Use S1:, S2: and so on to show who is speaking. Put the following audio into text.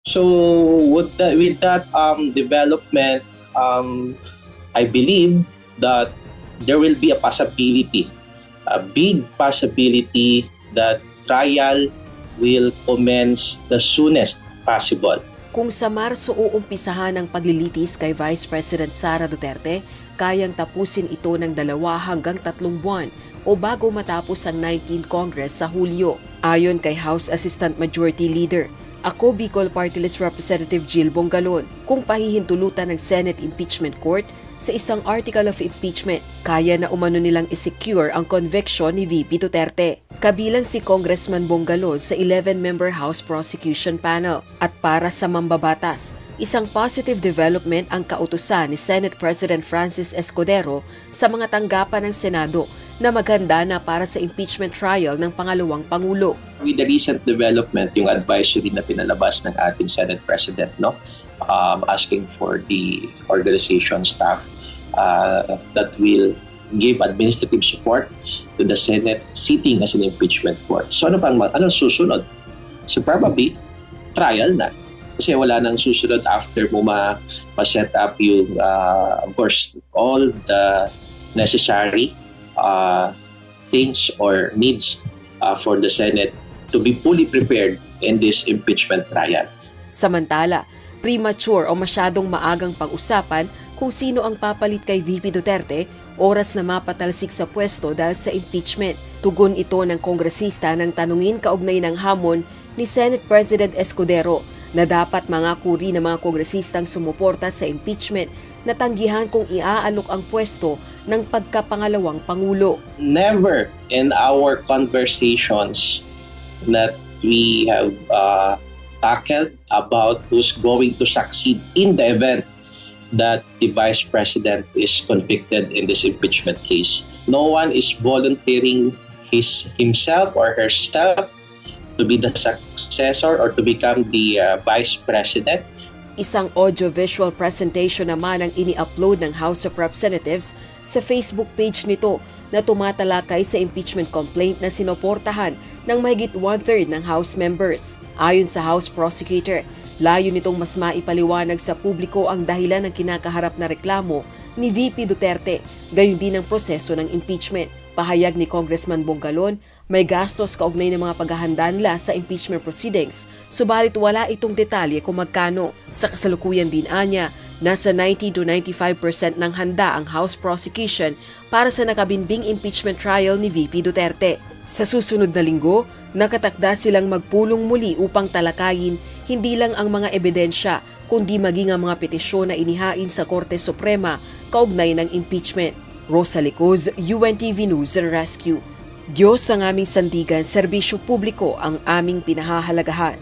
S1: So with that development, I believe that there will be a possibility, a big possibility that trial will commence the soonest possible.
S2: Kung sa Marso uumpisahan ang paglilitis kay Vice President Sara Duterte, kayang tapusin ito ng 2 hanggang 3 buwan o bago matapos ang 19th Congress sa Hulyo. Ayon kay House Assistant Majority Leader, Ako Bicol Party List Representative Jill Bongalon, kung pahihintulutan ng Senate Impeachment Court sa isang article of impeachment, kaya na umano nilang isecure ang conviction ni VP Duterte. Kabilang si Congressman Bongalon sa 11-member House Prosecution Panel. At para sa mambabatas, isang positive development ang kautusan ni Senate President Francis Escudero sa mga tanggapan ng Senado na maganda na para sa impeachment trial ng pangalawang Pangulo.
S1: With the recent development, yung advisory na pinalabas ng ating Senate President, asking for the organization staff that will give administrative support to the Senate sitting as an impeachment court. So anong susunod? So probably trial na. Kasi wala nang susunod after mo ma-set up yung, of course, all the necessary things or needs for the Senate to be fully prepared in this impeachment trial.
S2: Samantala, premature o masyadong maagang pag-usapan kung sino ang papalit kay VP Duterte, oras na mapatalsik sa pwesto dahil sa impeachment. Tugon ito ng kongresista nang tanungin kaugnay ng hamon ni Senate President Escudero na dapat mangako rin ng mga kongresistang sumuporta sa impeachment na tanggihan kung iaalok ang pwesto ng pagkapangalawang Pangulo.
S1: Never in our conversations that we have tackled about who's going to succeed in the event that the Vice President is convicted in this impeachment case. No one is volunteering himself or herself to be the successor or to become the Vice President.
S2: Isang audio-visual presentation naman ang ini-upload ng House of Representatives sa Facebook page nito na tumatalakay sa impeachment complaint na sinoportahan ng mahigit 1/3 ng House members. Ayon sa House Prosecutor, layo nitong mas maipaliwanag sa publiko ang dahilan ng kinakaharap na reklamo ni VP Duterte, gayon din ang proseso ng impeachment. Pahayag ni Congressman Bongalon, may gastos kaugnay ng mga paghahanda nila sa impeachment proceedings, subalit wala itong detalye kung magkano. Sa kasalukuyan din anya, nasa 90 to 95% ng handa ang House prosecution para sa nakabinbing impeachment trial ni VP Duterte. Sa susunod na linggo, nakatakda silang magpulong muli upang talakayin hindi lang ang mga ebidensya, kundi maging ang mga petisyon na inihain sa Korte Suprema kaugnay ng impeachment. Rosa Licoz, UNTV News and Rescue. Diyos ang aming sandigan, serbisyo publiko ang aming pinahahalagahan.